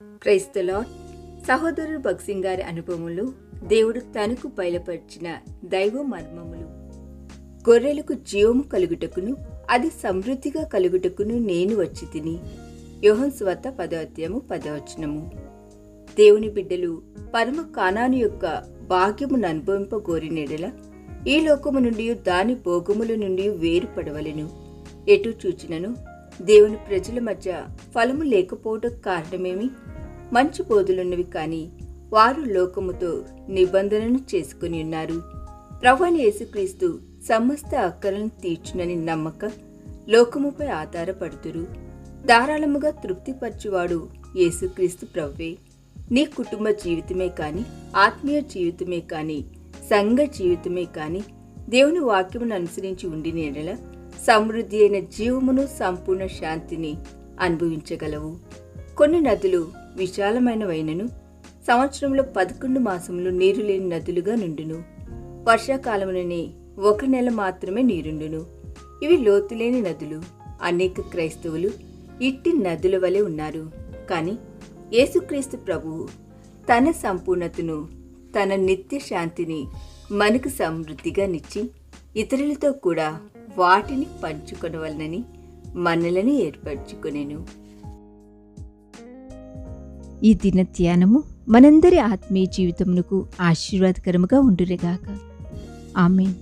క్రైస్తలో సహోదరుడు భక్సింగ్ గారి అనుభవములు దేవుడు తనకు బయలుపరిచిన దైవ మర్మములు. గొర్రెలకు జీవము కలుగుటకును అది సమృద్ధిగా కలుగుటకును నేను వచ్చి తిని. యోహాను సువార్త 10:10. దేవుని బిడ్డలు పరమ కానాను యొక్క భాగ్యమును అనుభవింపగోరినెడల ఈ లోకము నుండి దాని భోగముల నుండి వేరుపడవలెను. ఎటు చూచినను దేవుని ప్రజల మధ్య ఫలము లేకపోవడం కారణమేమి? మంచి బోధలున్నవి కానీ వారు లోకముతో నిబంధనను చేసుకుని ఉన్నారు. ప్రభువైన యేసుక్రీస్తు సమస్త అక్కరలను తీర్చునని నమ్మక లోకముపై ఆధారపడుతురు. ధారాళముగా తృప్తిపరచువాడు యేసుక్రీస్తు ప్రభువే. నీ కుటుంబ జీవితమే కాని, ఆత్మీయ జీవితమే కాని, సంఘ జీవితమే కాని దేవుని వాక్యమును అనుసరించి ఉండిన యెడల సమృద్ధి అయిన జీవమును, సంపూర్ణ శాంతిని అనుభవించగలవు. కొన్ని నదులు విశాలమైనవైనను సంవత్సరంలో 11 మాసములు నీరు లేని నదులుగా నుండును. వర్షాకాలముననే 1 నెల మాత్రమే నీరుండును. ఇవి లోతులేని నదులు. అనేక క్రైస్తవులు ఇట్టి నదుల వలె ఉన్నారు. కానీ యేసుక్రీస్తు ప్రభువు తన సంపూర్ణతను, తన నిత్య శాంతిని మనకు సమృద్ధిగా నిచ్చి ఇతరులతో కూడా వాటిని పంచుకొనవలనని మనలను ఏర్పరచుకొనెను. ఈ దిన ధ్యానము మనందరి ఆత్మీయ జీవితమునకు ఆశీర్వాదకరముగా ఉండునుగాక. ఆమేన్.